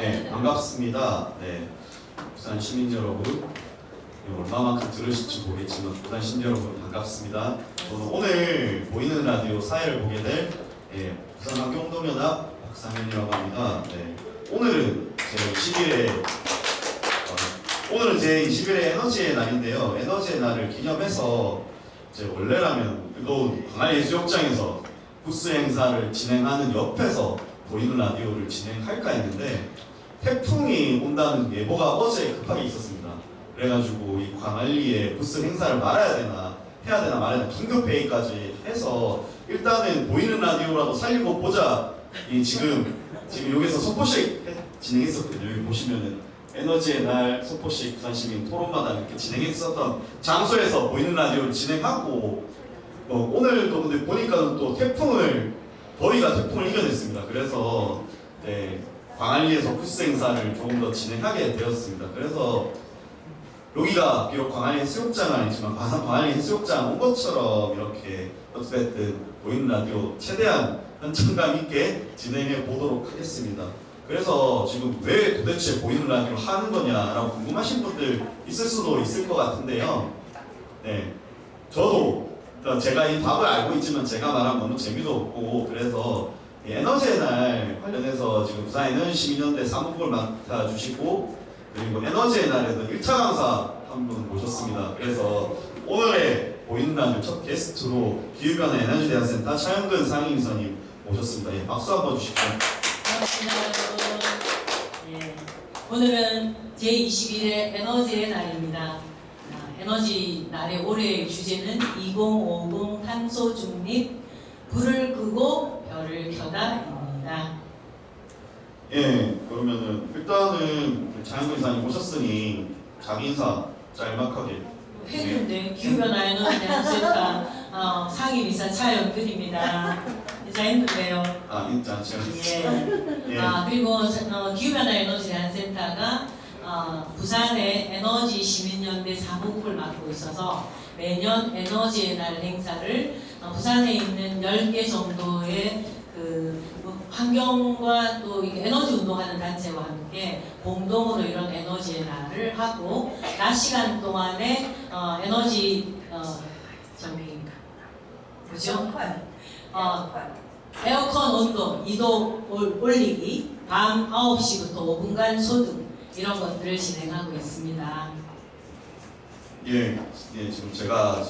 네, 반갑습니다. 네, 부산 시민 여러분, 얼마만큼 들으실지 모르겠지만 부산 시민 여러분 반갑습니다. 저는 오늘 보이는 라디오 사회를 보게 될 부산 환경운동연합 박상현이라고 합니다. 네, 오늘은 제 20일의 에너지의 날인데요. 에너지의 날을 기념해서 원래라면 뜨거운 광안리 해수욕장에서 부스 행사를 진행하는 옆에서 보이는 라디오를 진행할까 했는데 태풍이 온다는 예보가 어제 급하게 있었습니다. 그래가지고 이 광안리에 부스 행사를 말아야 되나 해야 되나 말아야 되나 긴급 회의까지 해서 일단은 보이는 라디오라도 살리고 보자. 지금 여기서 소포식 진행했었거든요. 여기 보시면은 에너지의 날 소포식 부산시민 토론마다 이렇게 진행했었던 장소에서 보이는 라디오를 진행하고 오늘도 근데 보니까 또 더위가 태풍을 이겨냈습니다. 그래서 광안리에서 부스 행사를 조금 더 진행하게 되었습니다. 그래서 여기가 비록 광안리 해수욕장은 아니지만 광안리 해수욕장 온 것처럼 이렇게 어쨌든 보이는 라디오 최대한 현장감 있게 진행해 보도록 하겠습니다. 그래서 지금 왜 도대체 보이는 라디오를 하는 거냐라고 궁금하신 분들 있을 수도 있을 것 같은데요. 네, 저도 제가 이 답을 알고 있지만 제가 말하면 너무 재미도 없고 그래서 에너지의 날 관련해서 지금 부산 에너지 시민연대 사무국을 맡아주시고 그리고 에너지의 날에도 1차 강사 한 분 모셨습니다. 그래서 오늘의 보이는 라디오 첫 게스트로 기후변화 에너지대안센터 차영근 상임이사님 모셨습니다. 박수 한번 주십시오. 반갑습니다, 여러분. 오늘은 제21회 에너지의 날입니다. 에너지 날의 올해의 주제는 2050 탄소 중립, 불을 끄고 별을 켜다입니다. 그러면은 일단은 차영근 이사님 모셨으니 자기 인사 짤막하게 했는데 기후변화 에너지 대안센터 상임이사 차영근입니다. 인사했는데요. 인자 제가 그리고 기후변화 에너지 대안센터가 부산의 에너지 시민연대 사무국을 맡고 있어서 매년 에너지의 날 행사를 부산에 있는 10개 정도의 환경과 또 에너지 운동하는 단체와 함께 공동으로 이런 에너지의 날을 하고 낮 시간 동안에 에너지 에어컨 온도 2도 올리기, 밤 9시부터 5분간 소등 이런 것들을 진행하고 있습니다. 지금 제가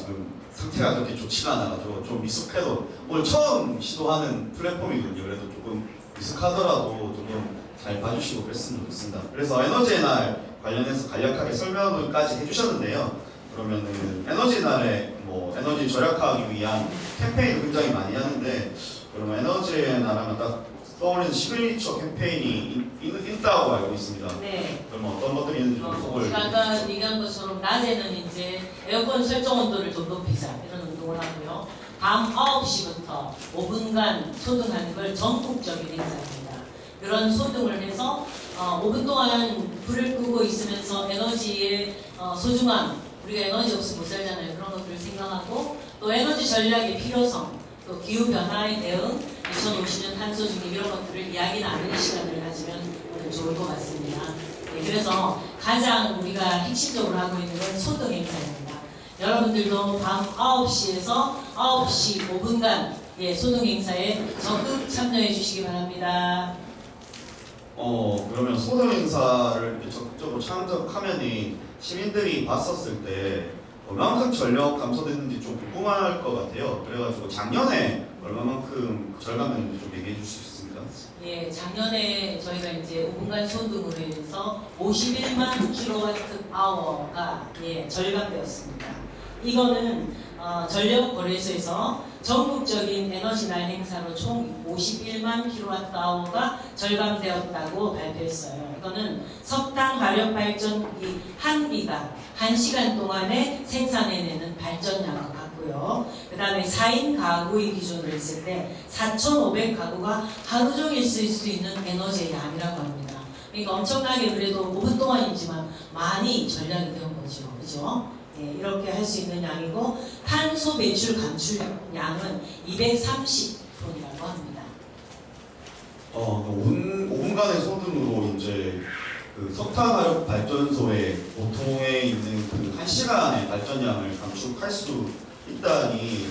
상태가 그렇게 좋지가 않아가지고 좀 미숙해도 오늘 처음 시도하는 플랫폼이거든요. 그래서 조금 미숙하더라도 조금 잘 봐주시고 그랬으면 좋겠습니다. 그래서 에너지의 날 관련해서 간략하게 설명을까지 해주셨는데요. 그러면은 에너지 날에 에너지 절약하기 위한 캠페인을 굉장히 많이 하는데 그러면 에너지의 날 하면 딱 떠오르는 시그니처 캠페인이 있다고 알고 있습니다. 네. 그러면 어떤 것들이 있는지 좀 소개를 제가 아까 얘기한 것처럼 낮에는 에어컨 설정 온도를 좀 높이자 이런 운동을 하고요. 밤 9시부터 5분간 소등하는 걸 전국적인 행사입니다. 그런 소등을 해서 5분 동안 불을 끄고 있으면서 에너지의 소중함, 우리가 에너지 없으면 못 살잖아요. 그런 것들을 생각하고 또 에너지 전략의 필요성, 또 기후변화에 대응, 2050년 탄소 중립 이런 것들을 이야기 나누는 시간을 가지면 오늘 좋을 것 같습니다. 그래서 가장 우리가 핵심적으로 하고 있는 건 소등 행사입니다. 여러분들도 밤 9시에서 9시 5분간 소등 행사에 적극 참여해 주시기 바랍니다. 그러면 소등 행사를 이렇게 적극적으로 참석하면 시민들이 봤었을 때 얼마만큼 전력 감소됐는지 좀 궁금할 것 같아요. 그래가지고 작년에 얼마만큼 절감했는지 좀 얘기해 주실 수 있습니까? 작년에 저희가 5분간 소등으로 해서 51만 킬로와트-아워가 절감되었습니다. 이거는 전력거래소에서 전국적인 에너지 날 행사로 총 51만 킬로와트-아워가 절감되었다고 발표했어요. 이거는 석탄 화력 발전기 한 기가 1시간 동안에 생산해내는 발전량과 같고요. 그 다음에 4인 가구의 기준으로 했을 때 4,500가구가 하루 종일 쓸 수 있는 에너지의 양이라고 합니다. 그러니까 엄청나게 그래도 5분 동안이지만 많이 전략이 된 거죠. 그죠? 이렇게 할 수 있는 양이고 탄소 배출 감축량은 230톤이라고 합니다. 5분간 5분간의 소등으로 이제 그 석탄화력 발전소의 보통에 있는 그 1시간의 발전량을 감축할 수 있다니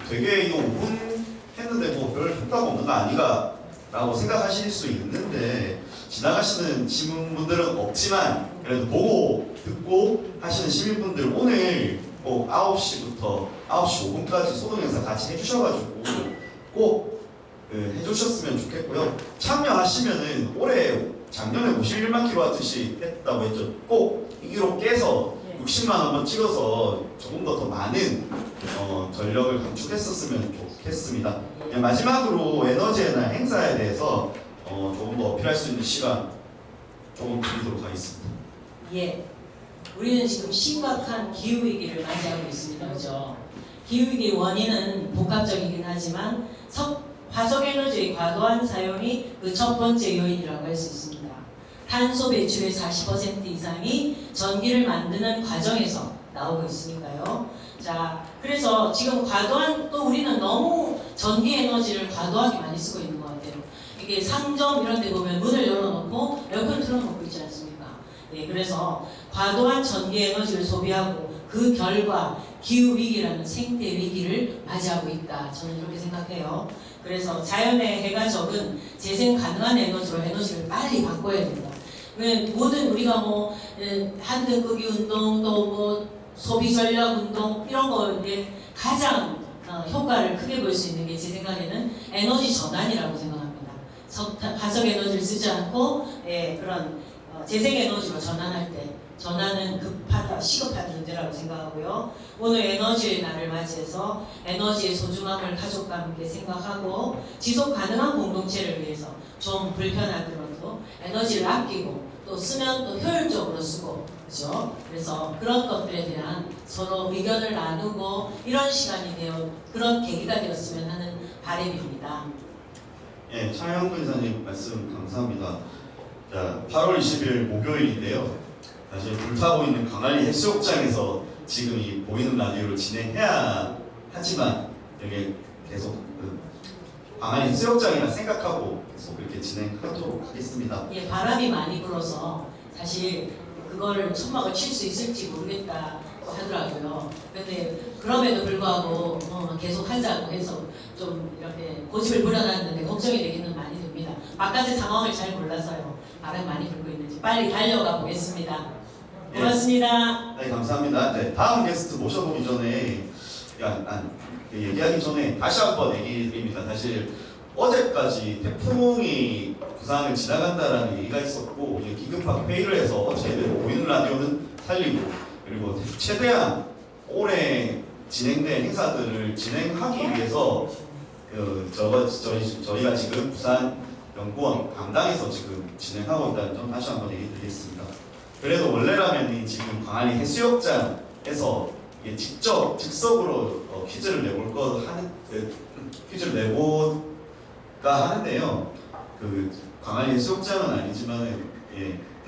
되게 이거 5분 했는데 뭐 별 효과가 없는 거 아니가 라고 생각하실 수 있는데 지나가시는 시민분들은 없지만 그래도 보고 듣고 하시는 시민분들 오늘 꼭 9시부터 9시 5분까지 소등 행사 같이 해주셔가지고 꼭 해주셨으면 좋겠고요. 참여하시면은 올해 작년에 51만 킬로와트씩 했다고 했죠. 꼭 이 기록 깨서 60만 한번 찍어서 조금 더 많은 전력을 감축했었으면 좋겠습니다. 마지막으로 에너지의 날 행사에 대해서 조금 더 어필할 수 있는 시간 조금 드리도록 하겠습니다. 예, 우리는 지금 심각한 기후 위기를 맞이하고 있습니다. 그죠? 기후 위기 원인은 복합적이긴 하지만 화석 에너지의 과도한 사용이 그 첫 번째 요인이라고 할 수 있습니다. 탄소 배출의 40% 이상이 전기를 만드는 과정에서 나오고 있으니까요. 자, 그래서 지금 과도한 또 우리는 너무 전기 에너지를 과도하게 많이 쓰고 있는 것 같아요. 이게 상점 이런 데 보면 문을 열어놓고 에어컨 틀어놓고 있지 않습니까? 네, 그래서 과도한 전기 에너지를 소비하고 그 결과 기후 위기라는 생태 위기를 맞이하고 있다. 저는 이렇게 생각해요. 그래서 자연의 해가 적은 재생 가능한 에너지로 에너지를 빨리 바꿔야 된다. 모든 우리가 뭐 한등급이 운동 또 뭐 소비 전략 운동 이런 거에 가장 효과를 크게 볼 수 있는 게 제 생각에는 에너지 전환이라고 생각합니다. 화석 에너지를 쓰지 않고 그런 재생 에너지로 전환할 때 전환은 급하다, 시급한 문제라고 생각하고요. 오늘 에너지의 날을 맞이해서 에너지의 소중함을 가족과 함께 생각하고 지속 가능한 공동체를 위해서 좀 불편하더라도 에너지를 아끼고 또 쓰면 또 효율적으로 쓰고 그렇죠? 그래서 그런 것들에 대한 서로 의견을 나누고 이런 시간이 되어 그런 계기가 되었으면 하는 바람입니다. 예, 차영근 이사님 말씀 감사합니다. 자, 8월 20일 목요일인데요. 사실 불타고 있는 광안리 해수욕장에서 지금 이 보이는 라디오를 진행해야 하지만 여기 계속 광안리 해수욕장이라 생각하고 계속 그렇게 진행하도록 하겠습니다. 예, 바람이 많이 불어서 사실 그걸 천막을 칠 수 있을지 모르겠다 하더라고요. 근데 그럼에도 불구하고 계속 하자고 해서 좀 이렇게 고집을 부려놨는데 걱정이 되기는 많이 됩니다. 바깥의 상황을 잘 몰라서요. 바람이 많이 불고 있는지 빨리 달려가 보겠습니다. 고맙습니다. 네, 감사합니다. 네, 다음 게스트 모셔보기 전에 얘기하기 전에 다시 한번 얘기 드립니다. 사실 어제까지 태풍이 부산을 지나간다라는 얘기가 있었고 긴급하게 회의를 해서 저희들 보이는 라디오는 살리고 그리고 최대한 올해 진행된 행사들을 진행하기 위해서 저희가 지금 부산 연구원 강당에서 지금 진행하고 있다는 점 다시 한번 얘기 드리겠습니다. 그래도 원래라면 지금 광안리 해수욕장에서 직접 즉석으로 퀴즈를 내볼까 하는데요. 그 광안리 해수욕장은 아니지만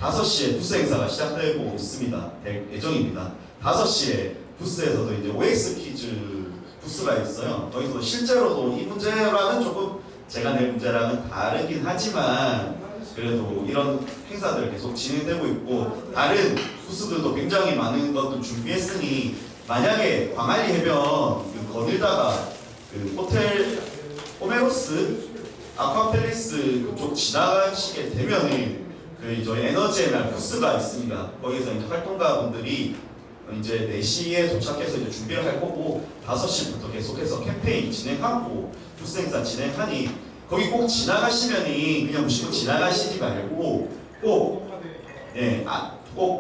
5시에 부스 행사가 시작되고 있습니다. 될 예정입니다. 5시에 부스에서도 이제 OX 퀴즈 부스가 있어요. 거기서 실제로도 이 문제랑은 조금 제가 낼 문제랑은 다르긴 하지만 그래도 이런 행사들 계속 진행되고 있고 다른 부스들도 굉장히 많은 것들 준비했으니 만약에 광안리 해변 거닐다가 호텔 호메로스 아쿠아팰리스 그쪽 지나가시게 되면은 저희 에너지의 날 부스가 있습니다. 거기서 이제 활동가분들이 이제 4시에 도착해서 이제 준비를 할 거고 5시부터 계속해서 캠페인 진행하고 부스 행사 진행하니 거기 꼭 지나가시면이 그냥 무시고 지나가시지 말고 꼭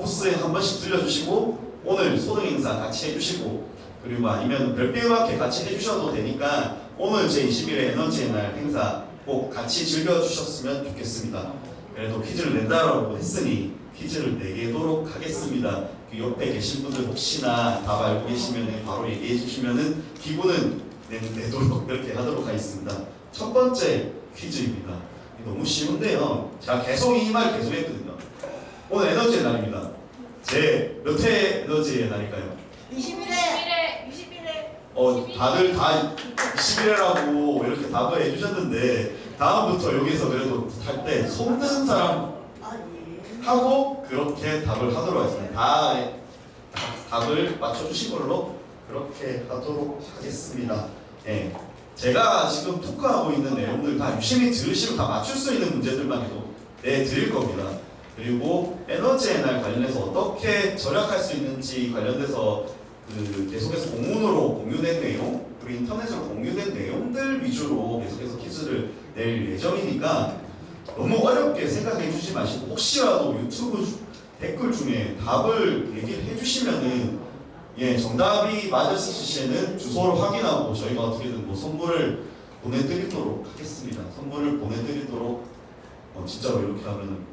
부스에 한 번씩 들려주시고 오늘 소등 행사 같이 해주시고 그리고 아니면 별빛음악회 같이 해주셔도 되니까 오늘 제21회 에너지의 날 행사 꼭 같이 즐겨주셨으면 좋겠습니다. 그래도 퀴즈를 낸다라고 했으니 퀴즈를 내도록 하겠습니다. 그 옆에 계신 분들 혹시나 답 알고 계시면 바로 얘기해 주시면은 기분은 내도록 그렇게 하도록 하겠습니다. 첫 번째 퀴즈입니다. 너무 쉬운데요. 제가 계속 이 말 계속 했거든요. 오늘 에너지의 날입니다. 제 몇 회 에너지의 날일까요? 21회. 다들 다 21회라고 이렇게 답을 해주셨는데 다음부터 여기서 그래도 할 때 속는 사람 하고 그렇게 답을 하도록 하겠습니다. 답을 맞춰주신 걸로 그렇게 하도록 하겠습니다. 예. 제가 지금 토크하고 있는 내용들 다 유심히 들으시고 다 맞출 수 있는 문제들만 계속 내드릴 겁니다. 그리고 에너지의 날 관련해서 어떻게 절약할 수 있는지 관련돼서 계속해서 공문으로 공유된 내용, 그리고 인터넷으로 공유된 내용들 위주로 계속해서 퀴즈를 낼 예정이니까 너무 어렵게 생각해 주지 마시고 혹시라도 유튜브 댓글 중에 답을 얘기를 해주시면은 정답이 맞았을 시에는 주소를 확인하고 저희가 어떻게든 선물을 보내드리도록 하겠습니다. 선물을 보내드리도록 진짜로 이렇게 하면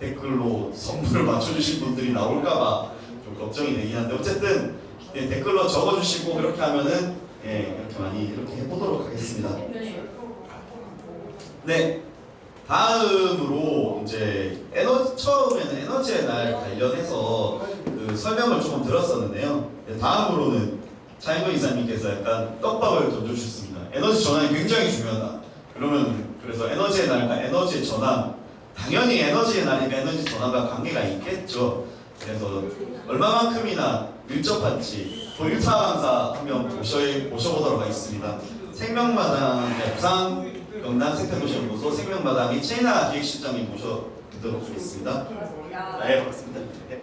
댓글로 선물을 맞춰주신 분들이 나올까봐 좀 걱정이 되긴 한데 어쨌든 댓글로 적어주시고 그렇게 하면은 이렇게 많이 이렇게 해보도록 하겠습니다. 네. 다음으로 이제 처음에는 에너지의 날 관련해서 설명을 조금 들었었는데요. 다음으로는 차인거 이사님께서 약간 떡밥을 던져주셨습니다. 에너지 전환이 굉장히 중요하다. 그래서 에너지의 날과 에너지의 전환, 당연히 에너지의 날이니까 에너지 전환과 관계가 있겠죠. 그래서 얼마만큼이나 밀접한지 일타 강사 한 명 모셔보도록 하겠습니다. 생명마당 부산 경남 생태도시연구소 생명마당의 최인아 기획실장님 모셔보도록 하겠습니다. 네, 반갑습니다.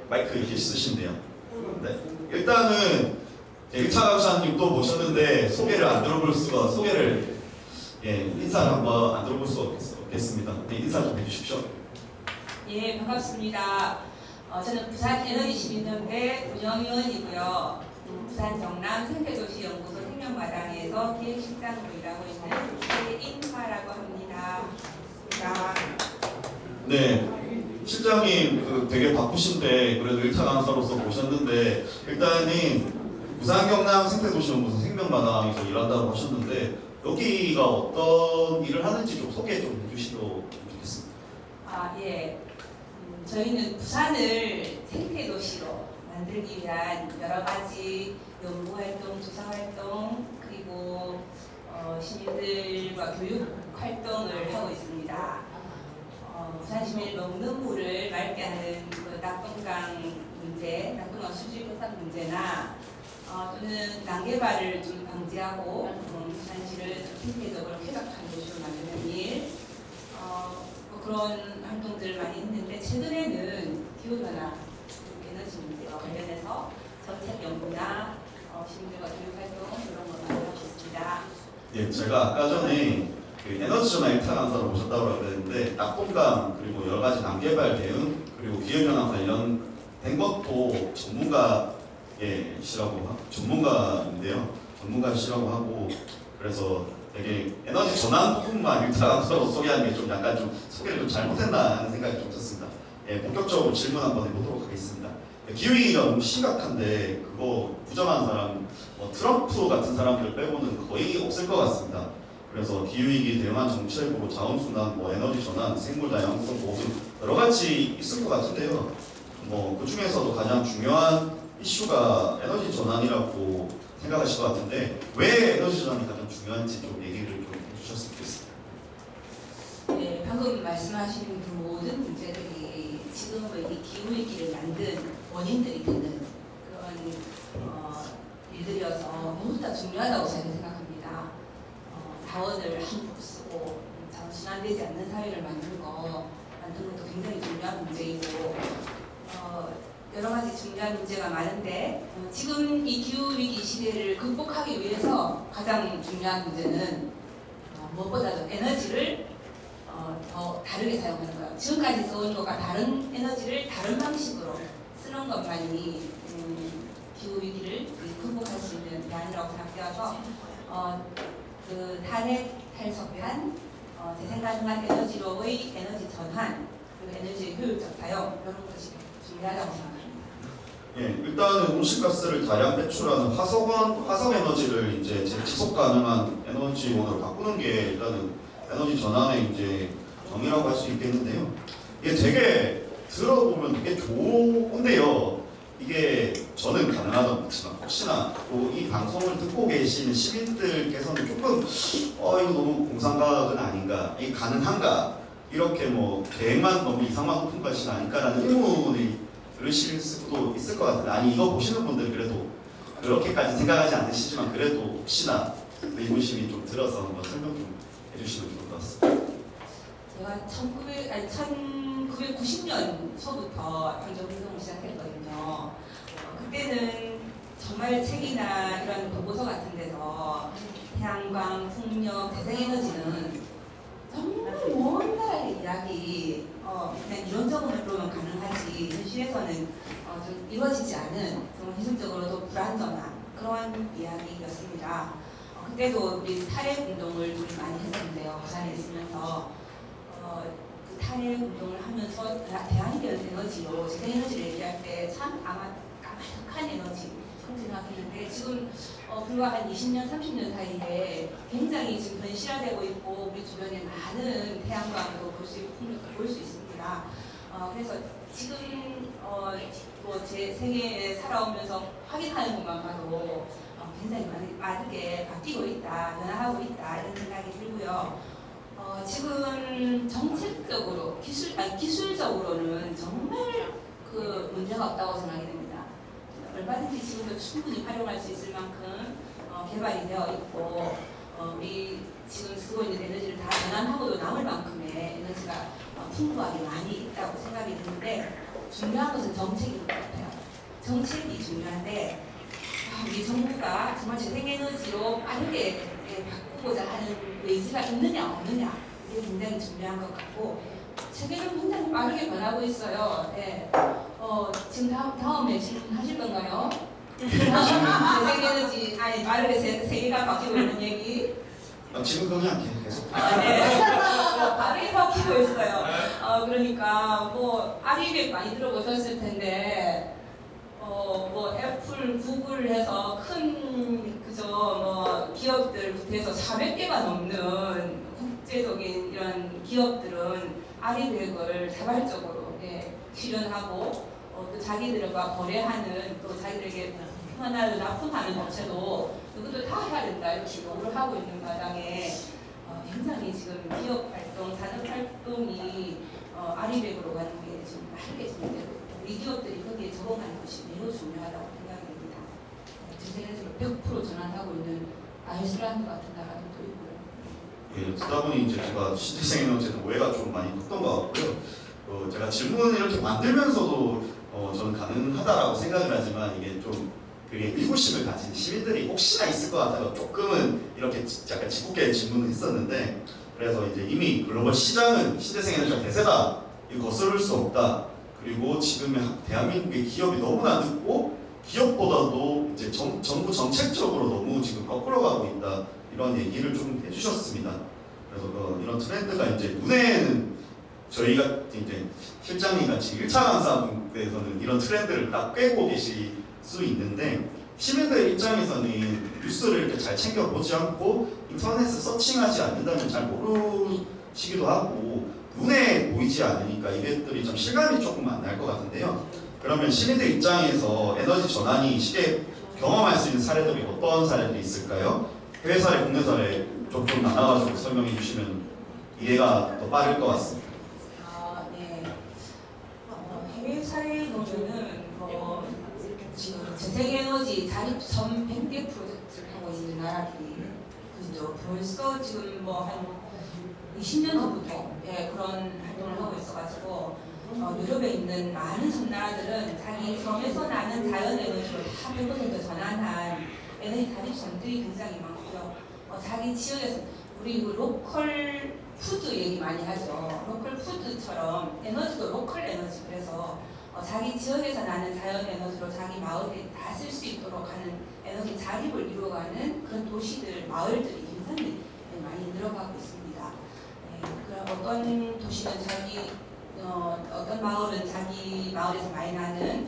마이크 이렇게 쓰시면 돼요. 네, 일단은 1차 강사님도 모셨는데 소개를 인사를 한번 안 들어볼 수 없겠습니다. 네, 인사 좀 해주십시오. 예, 반갑습니다. 저는 부산 에너지 시민연대 운영위원이고요. 부산 경남 생태도시연구소 생명마당에서 기획실장으로 일하고 있는 최인화라고 합니다. 네, 실장님 되게 바쁘신데 그래도 1차 강사로서 모셨는데 일단은 부산 경남 생태도시연구소 생명마당에서 일한다고 하셨는데 여기가 어떤 일을 하는지 좀 소개 좀 해주시면 좋겠습니다. 예. 저희는 부산을 생태도시로 만들기 위한 여러 가지 연구활동, 조사활동, 그리고 시민들과 교육활동을 하고 있습니다. 부산 시민이 먹는 물을 맑게 하는 낙동강 문제, 낙동강 수질 개선 문제나 또는 난개발을 좀 방지하고 부산시를 생태적으로 쾌적한 도시로 만드는 일, 그런 활동들을 많이 했는데 최근에는 기후변화, 에너지 문제와 관련해서 정책 연구나 시민들과 교육활동 이런 걸 많이 하고 있습니다. 예, 제가 아까 전에 에너지 전환 1차 강사로 모셨다고 그랬는데 낙동강 그리고 여러 가지 난개발 대응 그리고 기후변화 관련된 것도 전문가시라고 하고 그래서 되게 에너지 전환 부분만 1차 강사로 소개하는 게 좀 약간 좀 소개를 좀 잘못했나 하는 생각이 좀 듭니다. 본격적으로 질문 한번 해보도록 하겠습니다. 기후위기가 너무 심각한데 그거 부정하는 사람, 트럼프 같은 사람들 빼고는 거의 없을 것 같습니다. 그래서 기후위기 대응한 정책으로 자원순환, 에너지 전환, 생물 다양성 보호 등 여러 가지 있을 것 같은데요. 그 중에서도 가장 중요한 이슈가 에너지 전환이라고 생각하실 것 같은데 왜 에너지 전환이 가장 중요한지 좀 얘기를 좀 해주셨으면 좋겠습니다. 네, 방금 말씀하신 그 모든 문제들이 지금의 이 기후위기를 만든 원인들이 되는 그런 일들이어서 모두 다 중요하다고 저는 생각합니다. 자원을 함부로 쓰고 자원 순환되지 않는 사회를 만드는 것도 굉장히 중요한 문제이고 여러 가지 중요한 문제가 많은데 지금 이 기후위기 시대를 극복하기 위해서 가장 중요한 문제는 무엇보다도 에너지를 더 다르게 사용하는 거예요. 지금까지 써온 것과 다른 에너지를 다른 방식으로 쓰는 것만이 기후위기를 극복할 수 있는 대안이라고 생각되어서 그 탄핵 탈석탄, 재생 가능한 에너지로의 에너지 전환, 그리고 에너지의 효율적 사용 이런 것이 중요하다고 생각합니다. 일단은 온실가스를 다량 배출하는 화석 에너지를 이제 지속 가능한 에너지원으로 바꾸는 게 일단은 에너지 전환의 이제 정의라고 할 수 있겠는데요. 이게 되게 들어보면 되게 좋은데요. 이게 저는 가능하다고 믿지만 혹시나 또 이 방송을 듣고 계신 시민들께서는 조금 이거 너무 공상과학은 아닌가, 이게 가능한가, 이렇게 뭐 계획만 너무 이상만 높은 것이 아닐까라는 의문이 들으실 수도 있을 것 같은데, 아니 이거 보시는 분들은 그래도 그렇게까지 생각하지 않으시지만 그래도 혹시나 의문심이 좀 들어서 한번 설명 좀 해주시면 좋을 것 같습니다. 제가 1990년 초부터 환경운동을 시작했거든요. 그때는 정말 책이나 이런 보고서 같은 데서 태양광, 풍력, 재생에너지는 정말 먼 나라의 이야기, 그냥 이론적으로는 가능하지 현실에서는 좀 이루어지지 않은 좀 현실적으로도 불안정한 그런 이야기였습니다. 그때도 우리 탈핵 운동을 좀 많이 했었는데요. 부산에 있으면서 그 탈핵 운동을 하면서 대한에너지로 재생에너지를 얘기할 때 참 아마 까마득한 에너지 생각했는데 지금 불과 한 20년, 30년 사이에 굉장히 지금 변실화되고 있고 우리 주변에 많은 태양광도 볼 수 있고 풍력도 볼 수 있습니다. 그래서 지금 뭐 제 생애에 살아오면서 확인하는 것만 봐도 굉장히 많게 바뀌고 있다, 변화하고 있다 이런 생각이 들고요. 지금 정책적으로 기술적으로는 정말 그 문제가 없다고 생각이 됩니다. 얼마든지 지금도 충분히 활용할 수 있을 만큼 개발이 되어 있고 우리 지금 쓰고 있는 에너지를 다 전환하고도 남을 만큼의 에너지가 풍부하게 많이 있다고 생각이 드는데 중요한 것은 정책인 것 같아요. 정책이 중요한데 우리 정부가 정말 재생에너지로 빠르게 바꾸고자 하는 의지가 있느냐 없느냐 이게 굉장히 중요한 것 같고 세계는 굉장히 빠르게 변하고 있어요. 네. 지금 다음에 질문하실 건가요? 재생에너지 아니 빠르게 세계가 바뀌고 있는 얘기. 지금 그냥 계속. 네. 빠르게 바뀌고 있어요. 그러니까 뭐 아리백 많이 들어보셨을 텐데. 뭐 애플, 구글 해서 큰 그저 뭐 기업들부터 해서 400개가 넘는 국제적인 이런 기업들은 아리백을 자발적으로 실현하고 또 자기들과 거래하는 또 자기들에게 현안을 납품하는 업체도 그것도 다 해야 된다 이렇게 요구를 하고 있는 마당에 굉장히 지금 기업 활동, 산업 활동이 아리백으로 가는 게 지금 빠르게 진행되고 우리 기업들이 거기에 적응하는 것이 매우 중요하다고 생각됩니다. 재생에너지로 100% 전환하고 있는 아이슬란드 같은 나라도 있고요. 예, 듣다 보니 이제 제가 신재생에너지는 오해가 좀 많이 컸던 것 같고요. 제가 질문을 이렇게 만들면서도 저는 가능하다라고 생각을 하지만 이게 좀 그게 의구심을 가진 시민들이 혹시나 있을 것 같아서 조금은 이렇게 약간 짓궂게 질문을 했었는데, 그래서 이제 이미 글로벌 시장은 신재생에너지가 대세다, 이거 거스를 수 없다. 그리고 지금의 대한민국의 기업이 너무나 늦고 기업보다도 이제 정부 정책적으로 너무 지금 거꾸로 가고 있다, 이런 얘기를 좀 해주셨습니다. 그래서 이런 트렌드가 이제 눈에는 저희가 이제 실장님 같이 1차 강사분께서는 이런 트렌드를 딱 꿰고 계실 수 있는데 시민들 입장에서는 뉴스를 이렇게 잘 챙겨보지 않고 인터넷을 서칭하지 않는다면 잘 모르시기도 하고 눈에 보이지 않으니까 이것들이 좀 실감이 조금 안 날 것 같은데요. 그러면 시민들 입장에서 에너지 전환이 쉽게 경험할 수 있는 사례들이 어떤 사례들이 있을까요? 해외 사례, 국내 사례 좀 나눠가지고 설명해 주시면 이해가 더 빠를 것 같습니다. 네. 해외 사례 보면은 지금 재생에너지 자립섬 100개 프로젝트를 하고 있는 나라들이 그죠. 벌써 지금 뭐 한 20년 전부터 그런 활동을 하고 있어가지고 유럽에 있는 많은 섬나라들은 자기 섬에서 나는 자연에너지로 다 100% 전환한 에너지 자립섬들이 굉장히 많고요. 자기 지역에서 우리 로컬 푸드 얘기 많이 하죠. 로컬 푸드처럼 에너지도 로컬 에너지, 그래서 자기 지역에서 나는 자연 에너지로 자기 마을에 다 쓸 수 있도록 하는 에너지 자립을 이루어가는 그런 도시들, 마을들이 굉장히 많이 늘어가고 있습니다. 그럼 어떤 도시는 어떤 마을은 자기 마을에서 많이 나는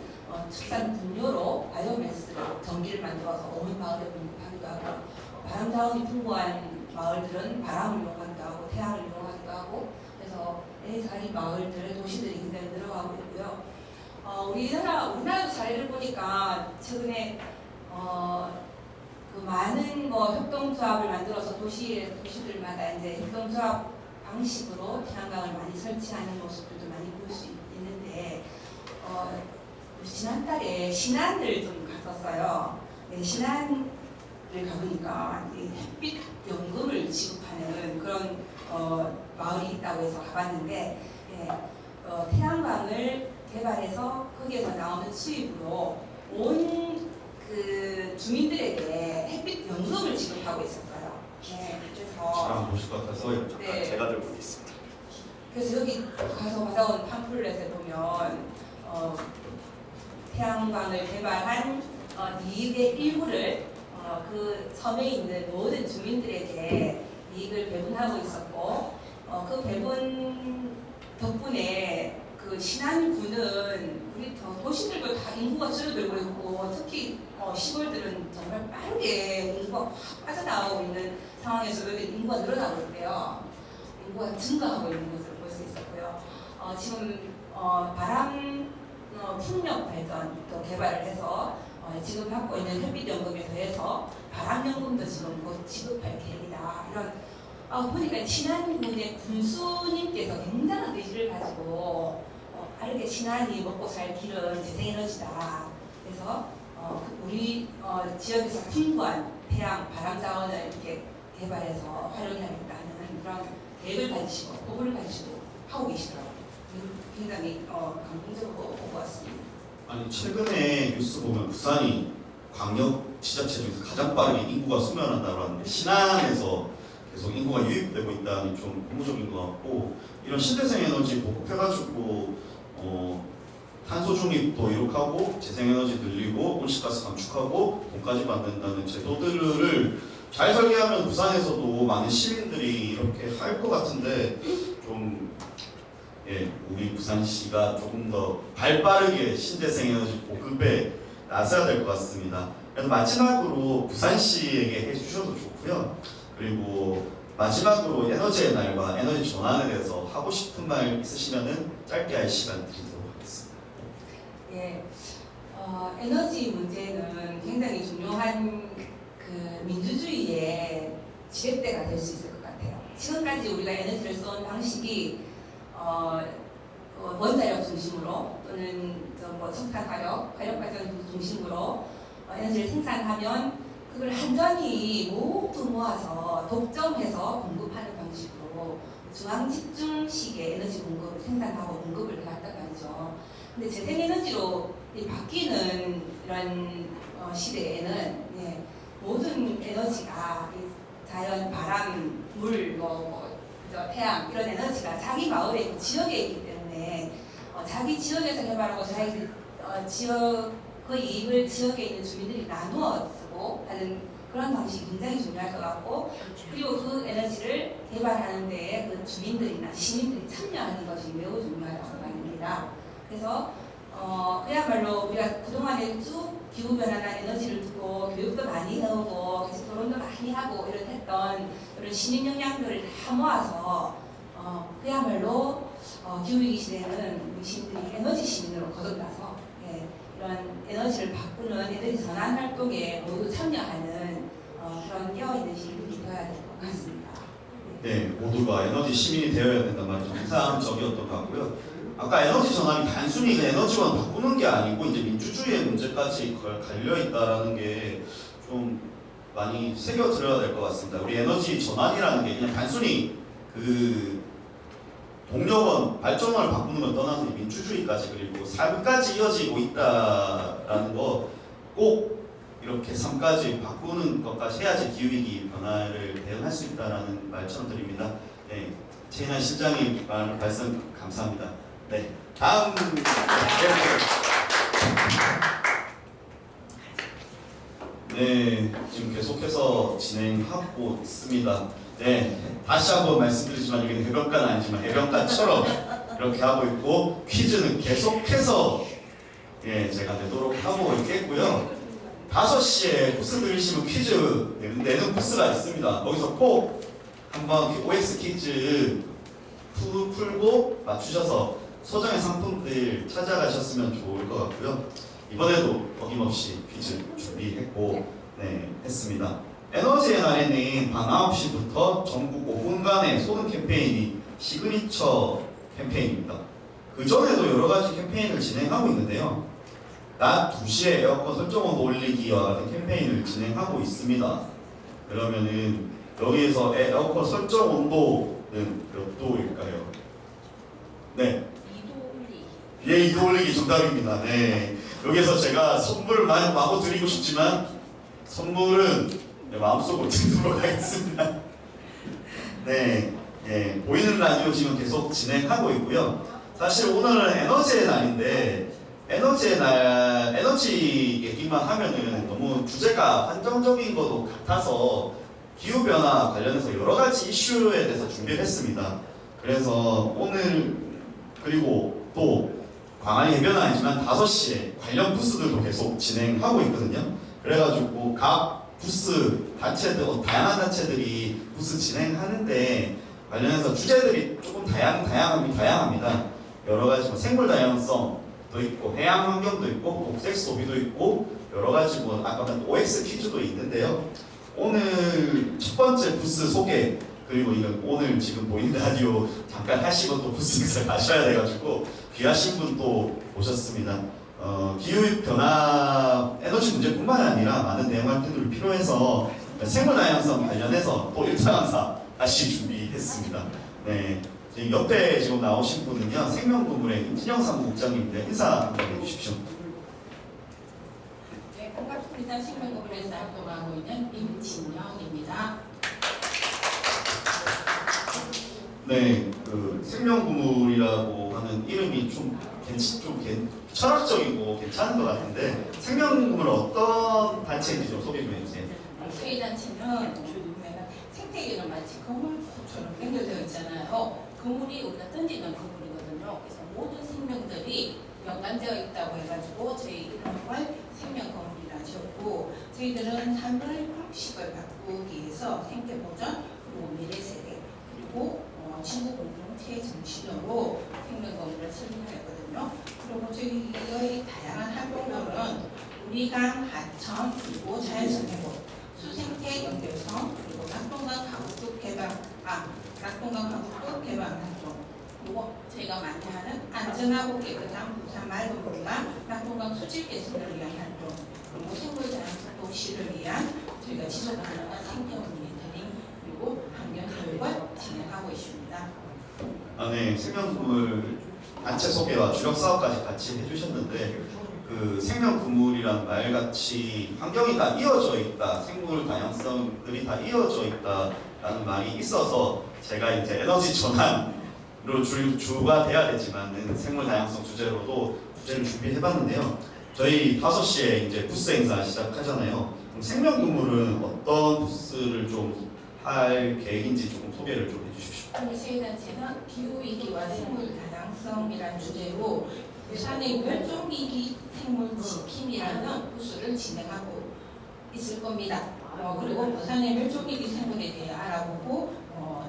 축산 분뇨로 바이오매스를 전기를 만들어서 온 마을에 공급하기도 하고, 바람 자원이 풍부한 마을들은 바람을 이용하기도 하고 태양을 이용하기도 하고, 그래서 자리 마을들의 도시들이 굉장히 늘어가고 있고요. 우리나라도 사례를 보니까 최근에 그 많은 뭐 협동조합을 만들어서 도시들마다 이제 협동조합 방식으로 태양광을 많이 설치하는 모습들도 많이 볼 수 있는데 우리 지난달에 신안을 좀 갔었어요. 네, 신안을 가보니까 이 햇빛 연금을 지급하는 그런 마을이 있다고 해서 가봤는데 태양광을 개발해서 거기에서 나오는 수입으로 온 그 주민들에게 햇빛 연금을 지급하고 있었어요. 네, 그래서 잘 한번 보실 것 같아서 잠깐 네. 제가 들고 있습니다. 그래서 여기 가서 받아온 팜플렛에 보면 태양광을 개발한 이익의 일부를 그 섬에 있는 모든 주민들에게 이익을 배분하고 있었고 그 배분 덕분에 그 신안군은 우리 도시들도 다 인구가 줄어들고 있고 특히 시골들은 정말 빠르게 인구가 확 빠져나오고 있는 상황에서 여기 인구가 늘어나고 있대요. 인구가 증가하고 있는 것을 볼 수 있었고요. 지금 바람 풍력 발전도 개발을 해서 지금 받고 있는 햇빛연금에 더해서 바람연금도 지금 곧 지급할 계획이다. 이런 보니까 신안군의 군수님께서 굉장한 의지를 가지고 빠르게 신안이 먹고 살 길은 재생에너지다. 그래서 우리 지역에서 풍부한 태양, 바람 자원을 이렇게 개발해서 활용해야겠다는 그런 계획을 가지시고 포부를 가지시고 하고 계시더라고요. 굉장히 감동적으로 보고 왔습니다. 아니 최근에 뉴스 보면 부산이 광역 지자체 중에서 가장 빠르게 인구가 소멸한다고 하는데 신안에서 계속 인구가 유입되고 있다니 좀 고무적인 것 같고 이런 신재생 에너지 보급해가지고 탄소 중립도 이룩하고 재생에너지 늘리고 온실가스 감축하고 돈까지 만든다는 제도들을 잘 설계하면 부산에서도 많은 시민들이 이렇게 할 것 같은데 좀 우리 부산시가 조금 더 발빠르게 신재생에너지 보급에 나서야 될 것 같습니다. 그래서 마지막으로 부산시에게 해주셔도 좋고요. 그리고 마지막으로 에너지의 날과 에너지 전환에 대해서 하고 싶은 말 있으시면은 짧게 할 시간 드리도록 하겠습니다. 예, 에너지 문제는 굉장히 중요한 그 민주주의의 지렛대가 될 수 있을 것 같아요. 지금까지 우리가 에너지를 써온 방식이 원자력 중심으로 또는 뭐 석탄 화력 발전 중심으로 에너지를 생산하면 그걸 한전히 모두 모아서 독점해서 공급하는 방식으로 중앙 집중식의 에너지 공급을 생산하고 공급을 해왔단 말이죠. 근데 재생에너지로 바뀌는 이런 시대에는 모든 에너지가 자연, 바람, 물, 태양 이런 에너지가 자기 마을에 있고 지역에 있기 때문에 자기 지역에서 개발하고 자기 그 이익을 지역에 있는 주민들이 나누어 쓰고 하는 그런 방식이 굉장히 중요할 것 같고 그리고 그 에너지를 개발하는 데에 그 주민들이나 시민들이 참여하는 것이 매우 중요하다고 생각합니다. 그래서 그야말로 우리가 그동안에 쭉 기후변화나 에너지를 두고 교육도 많이 해오고 같이 토론도 많이 하고 이런 했던 이런 시민 역량들을 다 모아서 그야말로 기후위기 시대에는 우리 시민들이 에너지 시민으로 거듭나서 이런 에너지를 바꾸는 에너지 전환 활동에 모두 참여하는 그런 깨어있는 시민이 되어야 될 것 같습니다. 네, 모두가 에너지 시민이 되어야 된단 말이죠. 이상적이었던 것 같고요. 아까 에너지 전환이 단순히 에너지만 바꾸는 게 아니고 이제 민주주의의 문제까지 갈려 있다라는 게 좀 많이 새겨들어야 될 것 같습니다. 우리 에너지 전환이라는 게 그냥 단순히 그 동력원, 발전원을 바꾸는 걸 떠나서 민주주의까지 그리고 삶까지 이어지고 있다라는 거 꼭 이렇게 삶까지 바꾸는 것까지 해야지 기후위기 변화를 대응할 수 있다라는 말처럼 드립니다. 네, 최인환 실장님 말씀 감사합니다. 네, 다음 네, 지금 계속해서 진행하고 있습니다. 네, 다시 한번 말씀드리지만 여기는 해변가는 아니지만 해변가처럼 이렇게 하고 있고 퀴즈는 계속해서 제가 내도록 하고 있겠고요. 5시에 코스 들으시면 퀴즈 내는 코스가 있습니다. 거기서 꼭 한번 OX 퀴즈 풀고 맞추셔서 소정의 상품들 찾아가셨으면 좋을 것 같고요. 이번에도 어김없이 퀴즈 준비했고 했습니다. 에너지의 날에는 밤 9시부터 전국 5분간의 소등 캠페인이 시그니처 캠페인입니다. 그 전에도 여러 가지 캠페인을 진행하고 있는데요. 낮 2시에 에어컨 설정 온도 올리기와 같은 캠페인을 진행하고 있습니다. 그러면은 여기에서 에어컨 설정 온도는 몇 도일까요? 네. 2도 올리기. 예, 2도 올리기 정답입니다. 네. 여기서 제가 선물을 마구 드리고 싶지만 선물은 마음속으로 드리도록 하겠습니다. 네. 예, 보이는 라디오 지금 계속 진행하고 있고요. 사실 오늘은 에너지의 날인데 에너지의 날, 에너지 얘기만 하면은 너무 주제가 한정적인 것도 같아서 기후변화 관련해서 여러 가지 이슈에 대해서 준비를 했습니다. 그래서 오늘 그리고 또 광안리 해변아니지만 5시에 관련 부스들도 계속 진행하고 있거든요. 그래가지고 각 부스 단체들, 다양한 단체들이 부스 진행하는데 관련해서 주제들이 조금 다양합니다. 여러 가지 뭐 생물 다양성도 있고 해양 환경도 있고 녹색 소비도 있고 여러 가지 뭐 아까 말한 OX 퀴즈도 있는데요. 오늘 첫 번째 부스 소개 그리고 이건 오늘 지금 보이는 라디오 잠깐 하시고 또 부스 행사 가셔야 돼가지고 귀하신 분 또 오셨습니다. 기후변화 에너지 문제뿐만 아니라 많은 대응 활동들이 필요해서 생물 다양성 관련해서 또 1차 강사 다시 준비했습니다. 네, 지금 옆에 지금 나오신 분은요 생명동물의 임진영 사무국장님인데 인사 한번 해주십시오. 네, 반갑습니다. 생명동물에서 활동하고 있는 임진영입니다. 네, 그 생명구물이라고 하는 이름이 좀 철학적이고 괜찮은 것 같은데 생명구물 어떤 단체인지 좀 소개 좀 해주세요. 저희 단체는 보면 생태계는 마치 그물처럼 연결되어 있잖아요. 그물이 우리가 던지는 그물이거든요. 그래서 모든 생명들이 연관되어 있다고 해가지고 저희 이름을 생명그물이라 지었고 저희들은 삶의 방식을 바꾸기 위해서 생태보전 그리고 미래세대 그리고 지구 공동체 정신으로 생명그물을 설립하였거든요. 그리고 저희의 다양한 활동들은 우리강, 하천, 그리고 자연생태곳, 수생태 연결성, 그리고 낙동강 가구급 개방, 낙동강 가구급 개방 활동, 그리고 저희가 많이 하는 안전하고 깨끗한 부산 맑은 물과 낙동강 수질 개선을 위한 활동, 그리고 생물 다양성 도시를 위한 저희가 지속 가능한 생태 모니터링 그리고 환경 교육을 진행하고 있습니다. 네, 생명구물 단체 소개와 주력 사업까지 같이 해주셨는데 그 생명구물이란 말같이 환경이 다 이어져 있다, 생물 다양성들이 다 이어져 있다라는 말이 있어서 제가 이제 에너지 전환으로 주가 돼야 되지만은 생물 다양성 주제로도 주제를 준비해봤는데요. 저희 5시에 이제 부스 행사 시작하잖아요. 그럼 생명구물은 어떤 부스를 좀 할 계획인지 조금 소개를 좀 해주십시오. 저희 단체는 기후위기와 생물 다양성이라는 주제로 부산의 멸종위기 생물 지킴이라는 부스를 진행하고 있을 겁니다. 그리고 부산의 멸종위기 생물에 대해 알아보고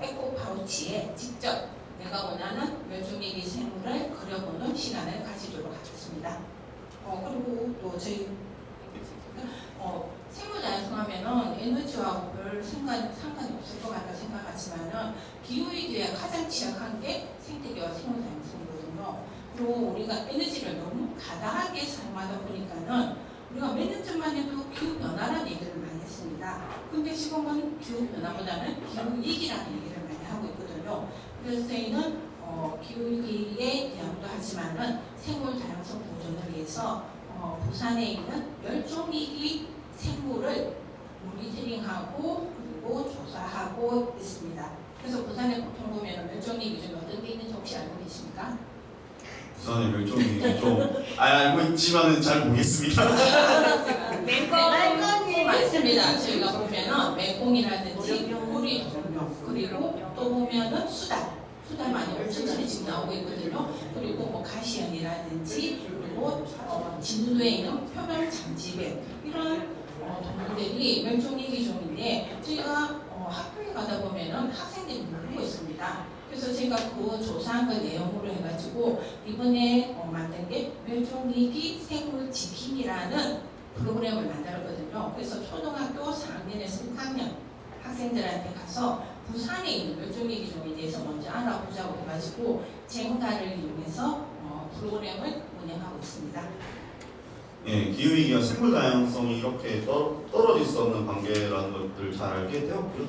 에코파우치에 직접 내가 원하는 멸종위기 생물을 그려보는 시간을 가지도록 하겠습니다. 그리고 또 저희 생물 다양성 하면은 에너지하고 별 상관이 없을 것 같다 생각하지만은 기후위기에 가장 취약한 게 생태계와 생물 다양성이거든요. 그리고 우리가 에너지를 너무 과다하게 사용하다 보니까는 우리가 몇 년 전만 해도 기후변화라는 얘기를 많이 했습니다. 근데 지금은 기후변화보다는 기후위기라는 얘기를 많이 하고 있거든요. 그래서 저희는 기후위기에 대응도 하지만은 생물 다양성 보존을 위해서 부산에 있는 멸종위기 생물을 모니터링하고 그리고 조사하고 있습니다. 그래서 부산에 보통 보면 멸종위기 중에 어떤 게 있는지 혹시 알고 계십니까? 부산의 멸종위기 좀 알고 있지만은 잘 모르겠습니다. 맹꽁 맞습니다. 저희가 보면은 맹꽁이라든지 고리 그리고 또 보면은 수달 많이 천천히 지금 나오고 있거든요. 그리고 뭐 가시연이라든지 그리고 진도에 있는 표면 장지배 이런 동물들이 멸종위기 중인데 저희가 학교에 가다 보면은 학생들이 모르고 있습니다. 그래서 제가 그 조사한 그 내용으로 해가지고 이번에 만든 게 멸종위기 생물 지킴이라는 프로그램을 만들었거든요. 그래서 초등학교 4학년에서 6학년 학생들한테 가서 부산에 있는 멸종위기 종에 대해서 먼저 알아보자고 해가지고 젠가를 이용해서 프로그램을 운영하고 있습니다. 예, 기후위기와 생물 다양성이 이렇게 떨어질 수 없는 관계라는 것들 잘 알게 되었고요.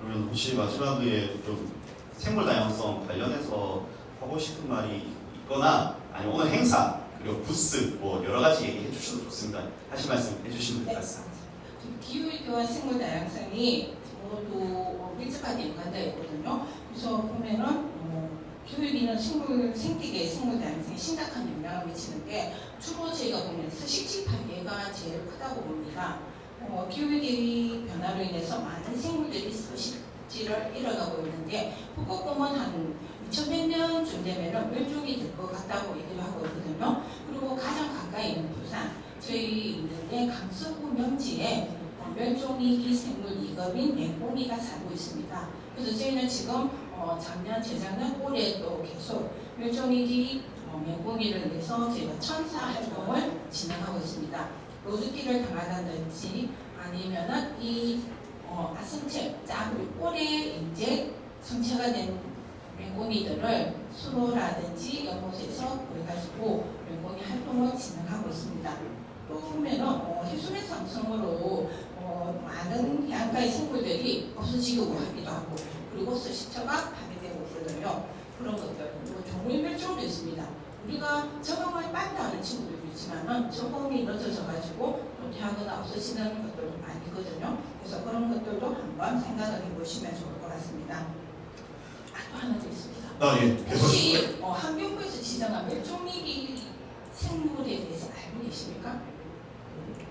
그러면 혹시 마지막에 좀 생물 다양성 관련해서 하고 싶은 말이 있거나 아니면 오늘 행사 그리고 부스 뭐 여러 가지 얘기해 주셔도 좋습니다. 하실 말씀 해주시면 될 것 같습니다. 기후위기와 생물 다양성이 모두 밀접하게 연관되어 있거든요. 그래서 보면은 기후위기는 생태계의 생물 다양성에 심각한 영향을 미치는데 주로 저희가 보면 서식지 파괴가 제일 크다고 봅니다. 기후위기 변화로 인해서 많은 생물들이 서식지를 잃어가고 있는데 북극곰은 한 2100년쯤 되면 멸종이 될 것 같다고 얘기를 하고 있거든요. 그리고 가장 가까이 있는 부산, 저희 있는데 강서구 명지에 멸종위기 생물 2급인 맹꽁이가 살고 있습니다. 그래서 저희는 지금 작년, 재작년, 올해 또 계속 멸종위기 맹꽁이를 위해서 저희가 천사 활동을 진행하고 있습니다. 로드킬을 당하다든지 아니면은 이 아성체, 작은 꼴에 이제 성체가 된 맹꽁이들을 수로라든지 연못에서 구해가지고 맹꽁이 활동을 진행하고 있습니다. 또 보면은 해수면 상승으로 많은 해안가의 생물들이 없어지고 하기도 하고 그리고 서식처가 파괴되고 있거든요. 그런 것들 그리고 종물 멸종도 있습니다. 우리가 적응을 빨리 하는 친구들도 있지만은 적응이 늦어져 가지고 도태하거나 없어지는 것들도 많이 있거든요. 그래서 그런 것들도 한번 생각을 해보시면 좋을 것 같습니다. 또 하나 더 있습니다. 예, 계속. 혹시 환경부에서 지정한 멸종위기 생물에 대해서 알고 계십니까?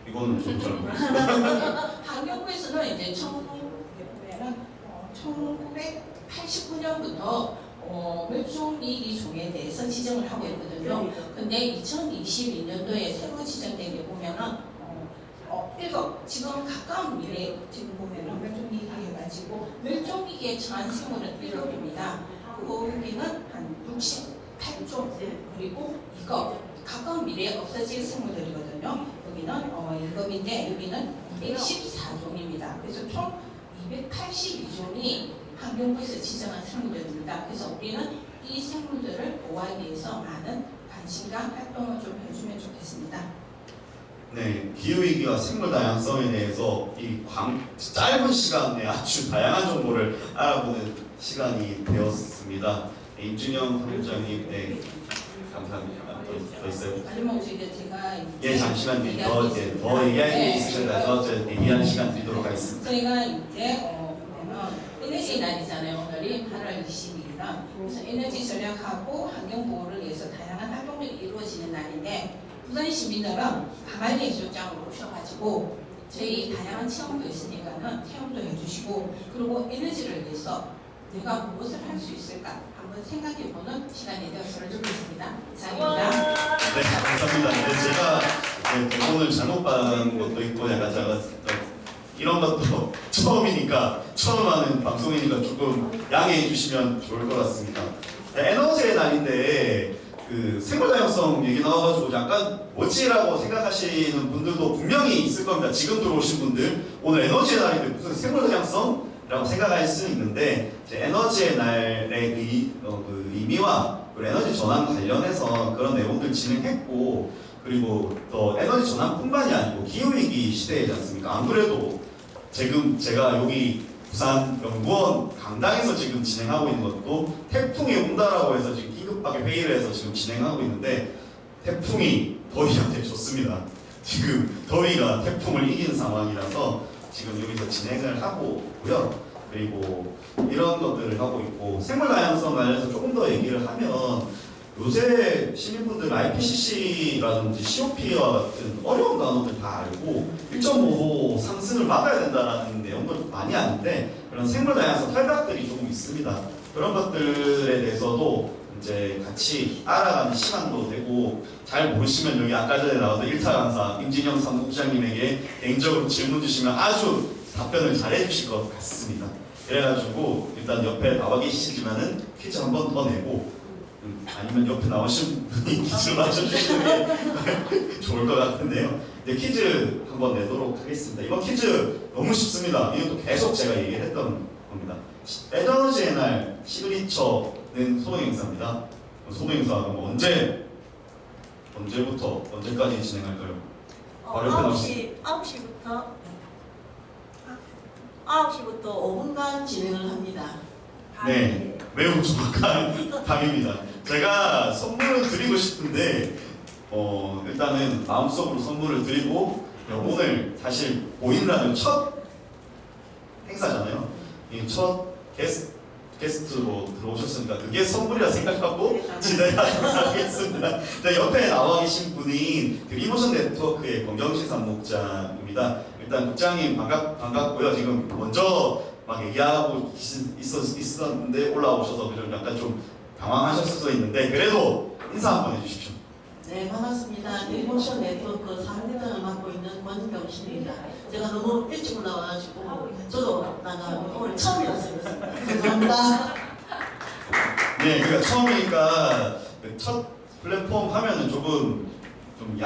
이거는 좀 잘 모르겠습니다. 환경부에서는 이제 1989년부터 멸종위기 종에 대해서 지정을 하고 있거든요. 근데 2022년도에 새로 지정된 게 보면은 지금 가까운 미래 지금 보면은 멸종위기 해가지고 멸종위기에 처한 생물은 1급입니다. 거기는 한 68종 그리고 이거 가까운 미래에 없어질 생물들이거든요. 여기는 2급인데 여기는 214종입니다. 그래서 총 282종이 환경부에서 지정한 생물들입니다. 그래서 우리는 이 생물들을 보호하기 위해서 많은 관심과 활동을 좀 해주면 좋겠습니다. 네, 기후위기와 생물 다양성에 대해서 짧은 시간 내에 아주 다양한 정보를 알아보는 시간이 되었습니다. 임준영 사무장님, 네, 감사합니다. 더 있어요? 아니면 제가 예, 잠시만요. 더 얘기할 게 있으셔서 얘기하는 시간 드리도록 하겠습니다. 저희가 이제 에너지 날이잖아요. 오늘이 8월 20일이라 그래서 에너지 절약하고 환경 보호를 위해서 다양한 활동들이 이루어지는 날인데 부산 시민들은 강한리 해수욕장으로 오셔가지고 저희 다양한 체험도 있으니까는 체험도 해주시고 그리고 에너지를 위해서 내가 무엇을 할 수 있을까 한번 생각해보는 시간이 되었으면 좋겠습니다. 이상입니다. 네, 감사합니다. 네, 제가 대본을 잘못 받은 것도 있고 약간 제가 이런 것도 처음이니까 처음 하는 방송이니까 조금 양해해 주시면 좋을 것 같습니다. 네, 에너지의 날인데 그 생물 다양성 얘기 나와가지고 약간 뭐지라고 생각하시는 분들도 분명히 있을 겁니다. 지금 들어오신 분들 오늘 에너지의 날인데 무슨 생물 다양성? 라고 생각할 수 있는데 에너지의 날의 그 의미와 그리고 에너지 전환 관련해서 그런 내용들 진행했고 그리고 또 에너지 전환뿐만이 아니고 기후위기 시대이지 않습니까? 안 그래도 지금 제가 여기 부산연구원 강당에서 지금 진행하고 있는 것도 태풍이 온다라고 해서 지금 긴급하게 회의를 해서 지금 진행하고 있는데 태풍이 더위한테 좋습니다. 지금 더위가 태풍을 이긴 상황이라서 지금 여기서 진행을 하고 있고요. 그리고 이런 것들을 하고 있고 생물 다양성 관련해서 조금 더 얘기를 하면 요새 시민분들 IPCC라든지 COP와 같은 어려운 단어들 다 알고 1.5도 상승을 막아야 된다는 내용들 많이 아는데 그런 생물 다양성 탈각들이 조금 있습니다. 그런 것들에 대해서도 이제 같이 알아가는 시간도 되고 잘 모르시면 여기 아까 전에 나왔던 1타 강사 임진영 사무국장님에게 개인적으로 질문 주시면 아주 답변을 잘 해주실 것 같습니다. 그래가지고 일단 옆에 나와 계시지만은 퀴즈 한 번 더 내고 아니면 옆에 나오신 분이 퀴즈를 맞춰주시는 게 좋을 것 같은데요. 네, 퀴즈 한번 내도록 하겠습니다. 이번 퀴즈 너무 쉽습니다. 이것도 계속 제가 얘기했던 겁니다. 에너지의 날 시그니처는 소동행사입니다. 소동행사 그럼 언제부터 언제까지 진행할까요? 바로 옆에 9시부터 5분간 진행을 합니다. 네, 매우 정확한 답입니다. 제가 선물을 드리고 싶은데 일단은 마음속으로 선물을 드리고 오늘 사실 보이는 첫 행사잖아요. 이 첫 게스트로 들어오셨으니까 그게 선물이라 생각하고 진행하도록 하겠습니다. 네, 옆에 나와 계신 분이 드림모션 네트워크의 권경신 사무국장입니다. 일단 국장님 반갑고요. 지금 먼저 막 얘기하고 있었는데 올라오셔서 좀 약간 좀 당황하셨을 수도 있는데 그래도 인사 한번 해주십시오. 네, 반갑습니다. 드림모션 네트워크 사무국장을 맡고 있는 권경신입니다. 제가 너무 일찍 올라와가지고 저도 오늘 처음이라서 그렇습니다. 감사합니다. 네, 그러니까 처음이니까 첫 플랫폼 하면은 조금 좀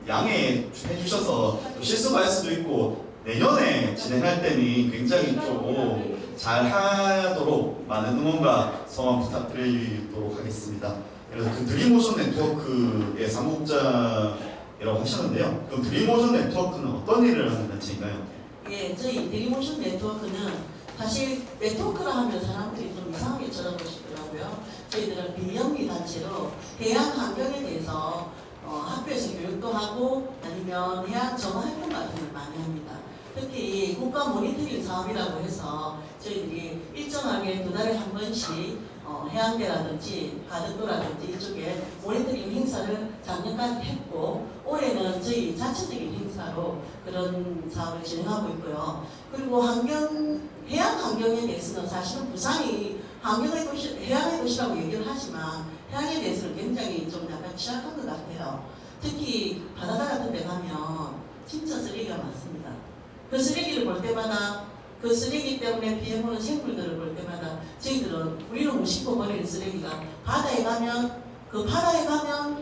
양해 해주셔서 실수가 할 수도 있고 내년에 진행할 때는 굉장히 좀 잘 하도록 많은 응원과 성원 부탁드리도록 하겠습니다. 그래서 그 드림모션 네트워크의 사무국장이라고 하셨는데요. 그럼 드림모션 네트워크는 어떤 일을 하는 단체인가요? 예, 저희 드림모션 네트워크는 사실 네트워크라 하면 사람들이 좀 이상하게 쳐다보시더라고요. 저희들은 비영리 단체로 해양 환경에 대해서 학교에서 교육도 하고 아니면 해양 정화 활동 같은 걸 많이 합니다. 특히 국가 모니터링 사업이라고 해서 저희들이 일정하게 2달에 한 번씩 해양대라든지 가덕도라든지 이쪽에 모니터링 행사를 작년까지 했고 올해는 저희 자체적인 행사로 그런 사업을 진행하고 있고요. 그리고 해양 환경에 대해서는 사실은 부산이 해양의 도시라고 얘기를 하지만 해양에 대해서는 굉장히 좀 약간 취약한 것 같아요. 특히 바다다 같은 데 가면 진짜 쓰레기가 많습니다. 그 쓰레기를 볼 때마다 그 쓰레기 때문에 피해보는 생물들을 볼 때마다 우리는 무심코 버리는 쓰레기가 바다에 가면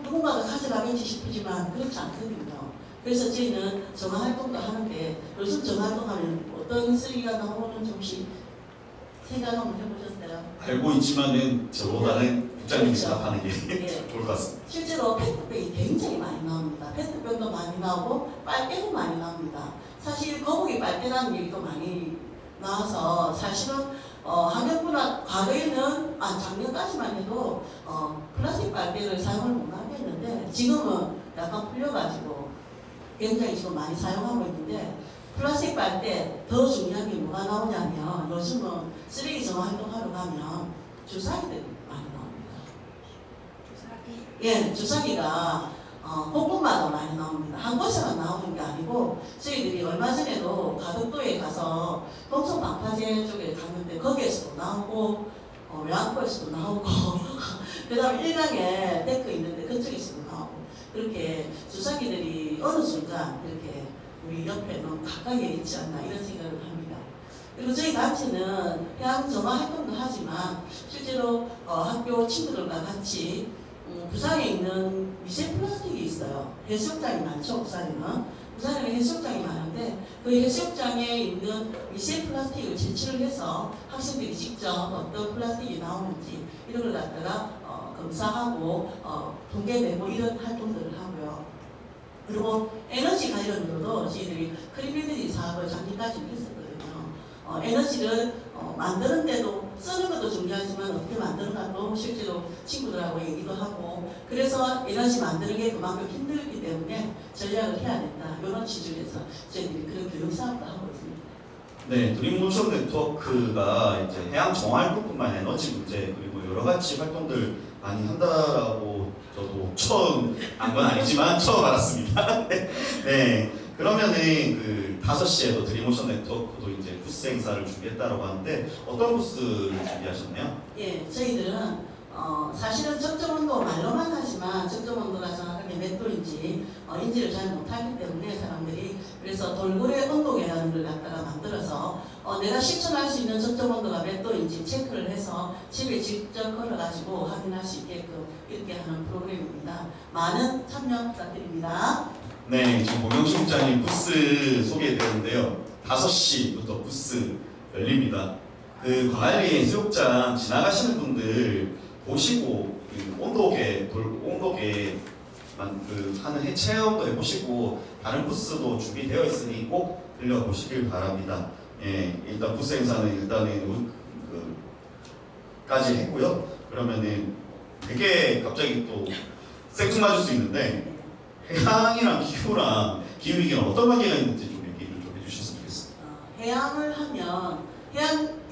누군가가 가져가겠지 싶지만 그렇지 않거든요. 그래서 저희는 정화 활동도 하는데 요즘 정화 활동하면 어떤 쓰레기가 나오는지 혹시 생각 한번 해보셨어요? 알고 있지만은 저보다는 국장님이 그렇죠. 대답하는 게 네. 좋을 것 같습니다. 실제로 페트병이 굉장히 많이 나옵니다. 페트병도 많이 나오고 빨대도 많이 나옵니다. 사실 거북이 빨대라는 얘기도 많이 나와서 사실은 환경부나 과거에는 작년까지만 해도 플라스틱 빨대를 사용을 못 하겠는데 지금은 약간 풀려가지고 굉장히 지금 많이 사용하고 있는데 플라스틱 빨대 더 중요한 게 뭐가 나오냐면 요즘은 쓰레기 정화 활동하러 가면 주사기들이 많이 나옵니다. 예, 주사기가 곳곳마다 많이 나옵니다. 한 곳에만 나오는 게 아니고 저희들이 얼마 전에도 가덕도에 가서 동천 방파제 쪽에 갔는데 거기에서도 나오고 외항포에서도 나오고 그 다음에 일강에 데크 있는데 그쪽에서도 나오고 그렇게 주사기들이 어느 순간 이렇게 우리 옆에 너무 가까이에 있지 않나 이런 생각을 합니다. 그리고 저희 단체는 해양 정화 활동도 하지만 실제로 학교 친구들과 같이 부산에 있는 미세 플라스틱이 있어요. 해수욕장이 많죠, 부산에는. 부산에는 해수욕장이 많은데 그 해수욕장에 있는 미세 플라스틱을 채취를 해서 학생들이 직접 어떤 플라스틱이 나오는지 이런 걸 갖다가 검사하고 통계 내고 이런 활동들을 하고요. 그리고 에너지 관련으로도 저희들이 크리미들이 사업을 작년까지 했었거든요. 에너지를 만드는데도 쓰는 것도 중요하지만 어떻게 만드는가도 실제로 친구들하고 얘기도 하고 그래서 에너지 만드는 게 그만큼 힘들기 때문에 전략을 해야 된다. 이런 취지에서 저희들이 그런 교육 사업도 하고 있습니다. 네, 드림모션 네트워크가 이제 해양 정화 활동뿐만 아니라 에너지 문제 그리고 여러 가지 활동들 많이 한다라고 저도 처음 안 건 아니지만 처음 알았습니다. 네, 그러면은 그 5시에도 드림모션 네트워크도 이제 부스 행사를 준비했다라고 하는데 어떤 부스를 준비하셨나요? 예, 저희들은 사실은 적정온도 말로만 하지만 적정온도가 정확하게 해양이 몇 도인지 인지를 잘 못하기 때문에 사람들이 그래서 돌고래 온도 계산을 갖다가 만들어서 내가 실천할 수 있는 적정 온도가 몇 도인지 체크를 해서 집에 직접 걸어가지고 확인할 수 있게끔 이렇게 하는 프로그램입니다. 많은 참여 부탁드립니다. 네, 지금 공영식 국장님 부스 소개해드렸는데요. 5시부터 부스 열립니다. 그 광안리 해수욕장 지나가시는 분들 보시고 그 온도계 하는 체험도 해보시고 다른 부스도 준비되어 있으니 꼭 들려보시길 바랍니다. 예, 일단 부스 행사는 일단은 까지 했고요. 그러면은 되게 갑자기 또 생뚱맞을 수 있는데 해양이랑 기후랑 기후위기랑 어떤 관계가 있는지 좀 얘기를 좀 해주셨으면 좋겠습니다. 해양을 하면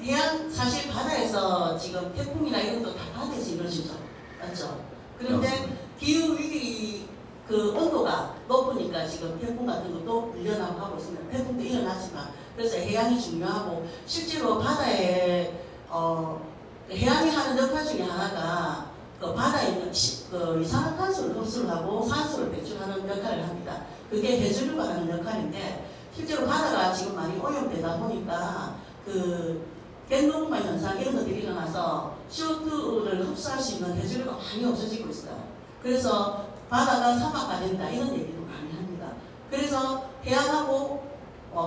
해양 사실 바다에서 지금 태풍이나 이런 거 다 바다에서 이루어지죠, 맞죠? 그런데 기후 위기 그 온도가 높으니까 지금 태풍 같은 것도 일어나고 하고 있습니다. 태풍도 일어나지만 그래서 해양이 중요하고 실제로 바다에 해양이 하는 역할 중에 하나가 그 바다에 있는 그 이산화탄소를 흡수를 하고 산소를 배출하는 역할을 합니다. 그게 해수류가 하는 역할인데 실제로 바다가 지금 많이 오염되다 보니까 그 갱노구마 현상 이런 것들이 일어나서 CO2를 흡수할 수 있는 해수류가 많이 없어지고 있어요. 그래서 바다가 사막화 된다 이런 얘기도 많이 합니다. 그래서 해양하고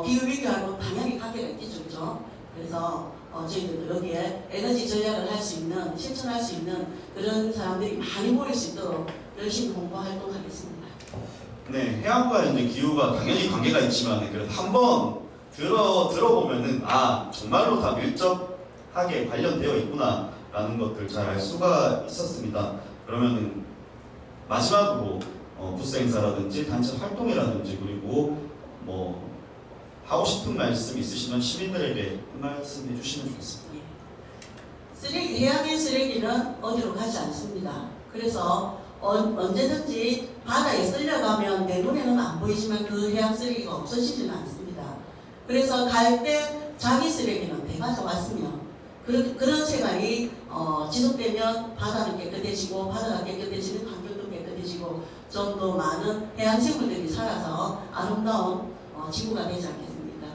기후위기하고 당연히 관계가 있겠죠, 그죠? 그래서 저희들도 여기에 에너지 전략을 할 수 있는, 실천할 수 있는 그런 사람들이 많이 모일 수 있도록 열심히 홍보 활동하겠습니다. 네, 해양과 이제 기후가 당연히 관계가 있지만 그래도 한번 들어보면은 정말로 다 밀접하게 관련되어 있구나라는 것들 잘 알 수가 있었습니다. 그러면은 마지막으로 부스 행사라든지 단체 활동이라든지 그리고 뭐 하고 싶은 말씀 있으시면 시민들에게 한 말씀 해주시면 좋겠습니다. 해양의 쓰레기는 어디로 가지 않습니다. 그래서 언제든지 바다에 쓸려가면 내 눈에는 안 보이지만 그 해양 쓰레기가 없어지지는 않습니다. 그래서 갈 때 자기 쓰레기는 배 가져왔으면 그런 생활이 지속되면 바다는 깨끗해지고 바다가 깨끗해지면 환경도 깨끗해지고 좀 더 많은 해양 생물들이 살아서 아름다운 지구가 되지 않겠습니까?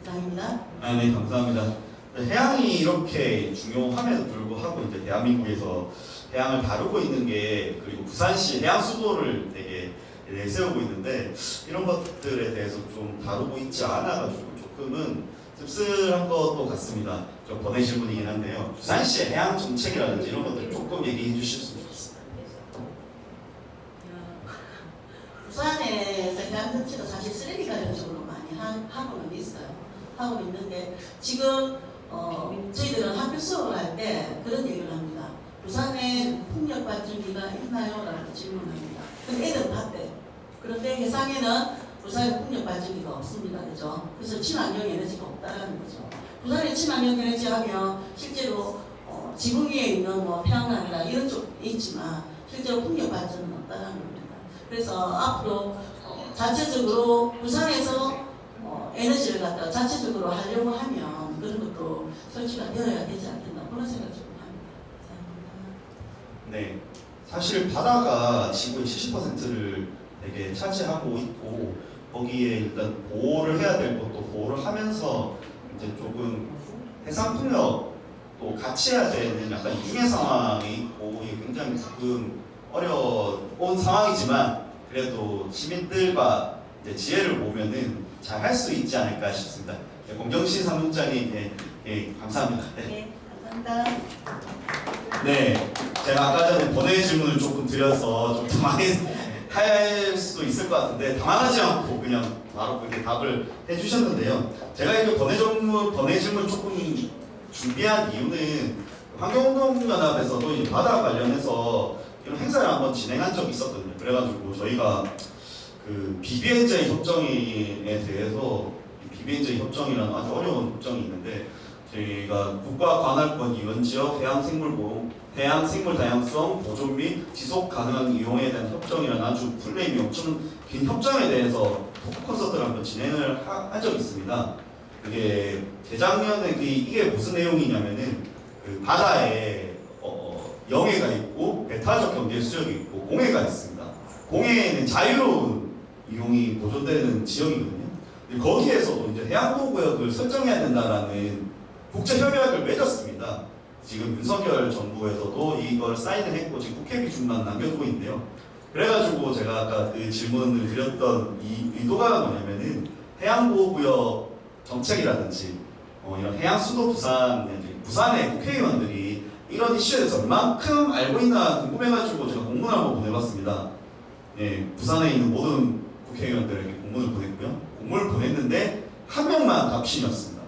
이상입니다. 네, 감사합니다. 해양이 이렇게 중요함에도 불구하고 이제 대한민국에서 해양을 다루고 있는 게 그리고 부산시 해양 수도를 되게 내세우고 있는데 이런 것들에 대해서 좀 다루고 있지 않아가지고 조금은 씁쓸한 것도 같습니다. 좀 번외 질문이긴 한데요. 부산시의 해양 정책이라든지 이런 것들 조금 얘기해 주실 수 있겠습니다. 부산에서 해양 정책은 사실 쓰레기 관련적으로 많이 하고는 있어요. 하고 있는데 지금 저희들은 학교 수업을 할 때 그런 얘기를 합니다. 부산에 풍력 발전기가 있나요? 라고 질문합니다. 근데 애들은 봤대요. 그런데 해상에는 부산에 풍력 발전기가 없습니다. 그죠? 그래서 친환경 에너지가 없다라는 거죠. 부산에 친환경 에너지 하면 실제로 지구 위에 있는 뭐 태양광이나 이런 쪽이 있지만 실제로 풍력 발전은 없다라는 겁니다. 그래서 앞으로 자체적으로 부산에서 에너지를 갖다 자체적으로 하려고 하면 그런 것도 설치가 되어야 되지 않겠나 그런 생각 좀 합니다. 네, 사실 바다가 지구의 70%를 되게 차지하고 있고 거기에 일단 보호를 해야 될 것도 보호를 하면서 이제 조금 해상 풍력도 같이 해야 되는 약간 이중의 상황이 있고 이게 굉장히 조금 어려운 상황이지만 그래도 시민들과 이제 지혜를 모으면은 잘 할 수 있지 않을까 싶습니다. 공정시 사무장님, 감사합니다. 네, 감사합니다. 네, 제가 아까 전에 번외 질문을 조금 드려서 좀 당황할 수도 있을 것 같은데 당황하지 않고 그냥 바로 그렇게 답을 해주셨는데요. 제가 이렇게 번외 질문 조금 준비한 이유는 환경운동연합에서도 이 바다 관련해서 이런 행사를 한번 진행한 적이 있었거든요. 그래가지고 저희가 그 BBNJ 협정에 대해서 BBNJ 협정이라는 아주 어려운 협정이 있는데 저희가 국가 관할권 이원 지역 해양 생물 다양성 보존 및 지속 가능한 이용에 대한 협정이라는 아주 풀네임이 엄청 긴 협정에 대해서 토크 콘서트를 한번 진행을 한 적이 있습니다. 그게 재작년에 이게 무슨 내용이냐면은 그 바다에 영해가 있고 배타적 경제 수역이 있고 공해가 있습니다. 공해는 자유로운 이용이 보존되는 지역이거든요. 근데 거기에서도 이제 해양보호구역을 설정해야 된다라는 국제협약을 맺었습니다. 지금 윤석열 정부에서도 이걸 사인을 했고 지금 국회 기준만 남겨두고 있는데요. 그래가지고 제가 아까 그 질문을 드렸던 이 의도가 뭐냐면은 해양보호구역 정책이라든지 이런 해양수도 부산의 국회의원들이 이런 이슈에 대해서 얼만큼 알고 있나 궁금해가지고 제가 공문을 한번 보내봤습니다. 예, 부산에 있는 모든 국회의원들에게 공문을 보냈고요. 공문을 보냈는데 한 명만 답신이었습니다.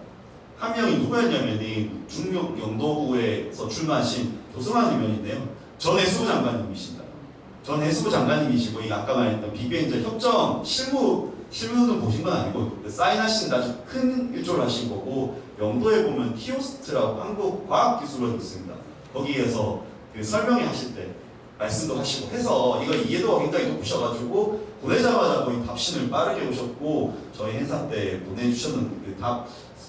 한 명이 누구였냐면 중국 영도구에서 출마하신 조승환 의원인데요. 전 해수부 장관님이십니다. 전 해수부 장관님이시고 이 아까 말했던 BBNJ 협정 실무는 보신 건 아니고 사인하신 아주 큰 일조를 하신 거고 영도에 보면 키오스트라고 한국과학기술원이 있습니다. 거기에서 그 설명회 하실 때 말씀도 하시고 해서 이거 이해도가 굉장히 높으셔가지고 보내자마자 거의 답신을 빠르게 오셨고 저희 행사 때 보내주셨는 그 답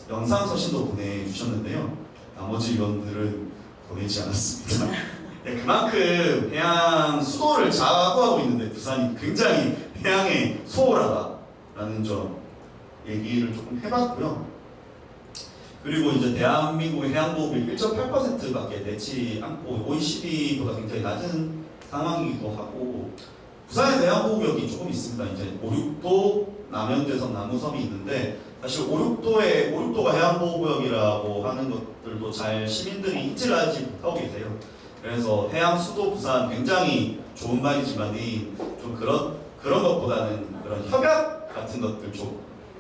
영상 서신도 보내주셨는데요. 나머지 의원들은 보내지 않았습니다. 네, 그만큼 해양 수도를 자부하고 있는데 부산이 굉장히 해양에 소홀하다라는 점 얘기를 조금 해봤고요. 그리고 이제 대한민국의 해양보호비 1.8%밖에 내지 않고 OECD보다 굉장히 낮은 상황이기도 하고 부산에 해양보호구역이 조금 있습니다. 이제 5.6도 남연대섬 나무섬이 있는데 사실 5.6도가 해양보호구역이라고 하는 것들도 잘 시민들이 인지를 하지 못하고 계세요. 그래서 해양수도 부산 굉장히 좋은 말이지만 좀 그런 것보다는 그런 협약 같은 것들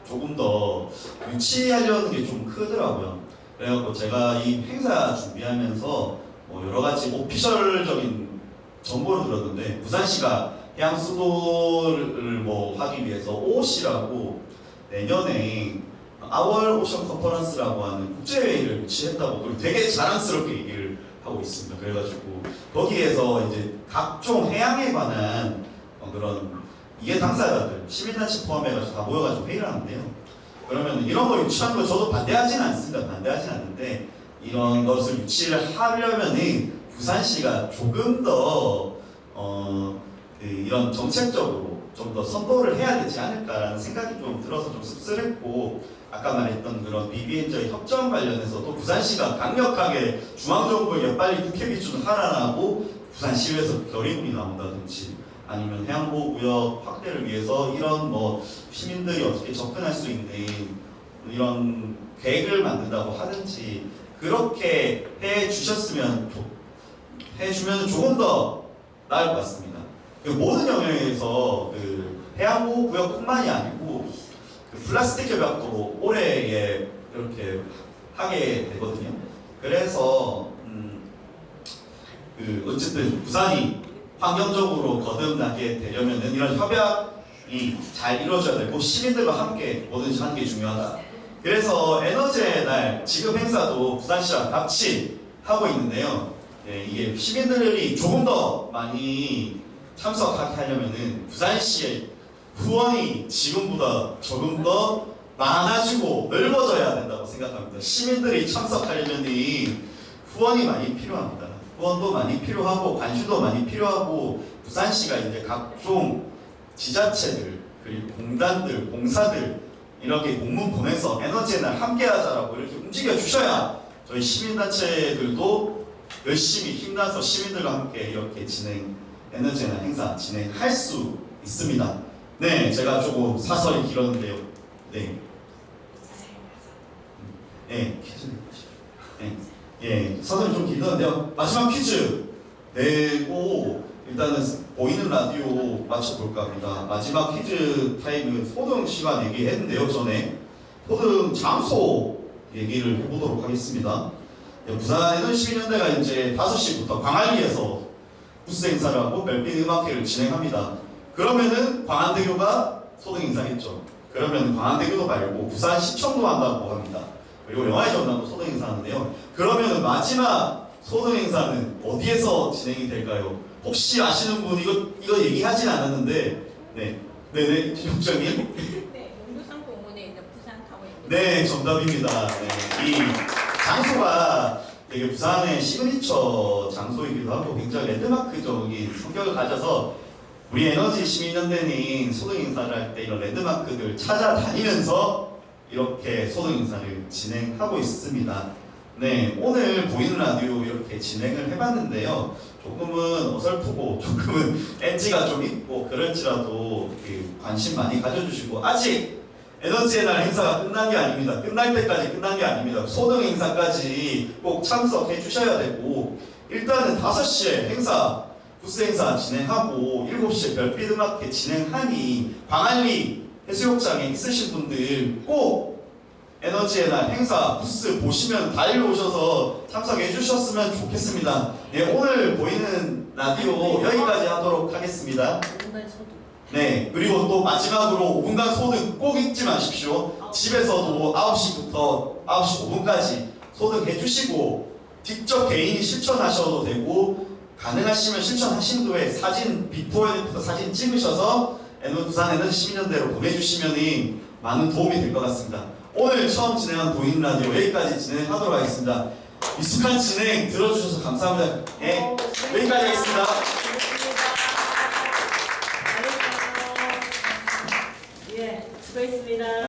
조금 더 유치하려는 게 좀 크더라고요. 그래갖고 제가 이 행사 준비하면서 여러 가지 오피셜적인 정보를 들었는데 부산시가 해양 수도를 하기 위해서 OOC라고 내년에 아월 오션 컨퍼런스라고 하는 국제회의를 유치했다고 그리고 되게 자랑스럽게 얘기를 하고 있습니다. 그래가지고 거기에서 이제 각종 해양에 관한 그런 이해 당사자들, 시민단체 포함해가지고 다 모여가지고 회의를 하는데요. 그러면 이런 걸 유치하는 거 저도 반대하지는 않습니다. 반대하지는 않는데 이런 것을 유치를 하려면은 부산시가 조금 더 이런 정책적으로 좀 더 선도를 해야 되지 않을까라는 생각이 좀 들어서 좀 씁쓸했고 아까 말했던 그런 BBNJ 협정 관련해서도 부산시가 강력하게 중앙정부에게 빨리 국회 기준을 하라고 부산시의회에서 결의문이 나온다든지 아니면 해양보호구역 확대를 위해서 이런 시민들이 어떻게 접근할 수 있는 이런 계획을 만든다고 하든지 그렇게 해주면 조금 더 나을 것 같습니다. 모든 영역에서 해양보호구역뿐만이 아니고 플라스틱 협약도 올해에 이렇게 하게 되거든요. 그래서 어쨌든 부산이 환경적으로 거듭나게 되려면은 이런 협약이 잘 이루어져야 되고 시민들과 함께 뭐든지 하는 게 중요하다. 그래서 에너지의 날 지금 행사도 부산시랑 같이 하고 있는데요. 이게 시민들이 조금 더 많이 참석하게 하려면은 부산시의 후원이 지금보다 조금 더 많아지고 넓어져야 된다고 생각합니다. 시민들이 참석하려면 후원이 많이 필요합니다. 후원도 많이 필요하고 관심도 많이 필요하고 부산시가 이제 각종 지자체들 그리고 공단들, 공사들 이렇게 공문 보내서 에너지의 날 함께하자라고 이렇게 움직여 주셔야 저희 시민단체들도 열심히 힘나서 시민들과 함께 이렇게 에너지의 날 행사 진행할 수 있습니다. 네, 제가 조금 사설이 길었는데요. 네. 네, 퀴즈 네. 예, 사설이 좀 길었는데요. 마지막 퀴즈 내고 일단은 보이는 라디오 맞춰볼까 합니다. 마지막 퀴즈 타임은 소등 시간 얘기했는데요. 전에 소등 장소 얘기를 해보도록 하겠습니다. 부산에는 12년대가 이제 5시부터 광안리에서 부스 행사를 하고 멜빈 음악회를 진행합니다. 그러면은 광안대교가 소등 행사겠죠. 그러면 광안대교도 말고 부산시청도 한다고 합니다. 그리고 영화의 전당도 소등 행사하는데요. 그러면은 마지막 소등 행사는 어디에서 진행이 될까요? 혹시 아시는 분 이거 얘기하진 않았는데 네네 김국장님 네, 용두상공원에 있는 부산타워입니다. 네 정답입니다. 네, 이 장소가 되게 부산의 시그니처 장소이기도 하고 굉장히 랜드마크적인 성격을 가져서 우리 에너지 시민연대는 소등 행사를 할 때 이런 랜드마크들 찾아다니면서 이렇게 소등 행사를 진행하고 있습니다. 네, 오늘 보이는 라디오 이렇게 진행을 해봤는데요. 조금은 어설프고 조금은 엣지가 좀 있고 그럴지라도 관심 많이 가져주시고, 아직 에너지의 날 행사가 끝난 게 아닙니다. 끝날 때까지 끝난 게 아닙니다. 소등 행사까지 꼭 참석해 주셔야 되고, 일단은 5시에 행사, 부스 행사 진행하고 7시에 별빛 음악회 진행하니 광안리 해수욕장에 있으신 분들 꼭 에너지의 날 행사 부스 보시면 달려오셔서 참석해 주셨으면 좋겠습니다. 네, 오늘 보이는 라디오 여기까지 하도록 하겠습니다. 5분간 소득. 네, 그리고 또 마지막으로 5분간 소득 꼭 잊지 마십시오. 집에서도 9시부터 9시 5분까지 소득해 주시고 직접 개인이 실천하셔도 되고, 가능하시면 실천하신 후에 사진, 비포 애프터 사진 찍으셔서 부산 에너지 시민연대로 보내주시면 많은 도움이 될 것 같습니다. 오늘 처음 진행한 보이는 라디오 여기까지 진행하도록 하겠습니다. 익숙한 진행 들어주셔서 감사합니다. 네, 여기까지 하겠습니다. 예, 수고했습니다.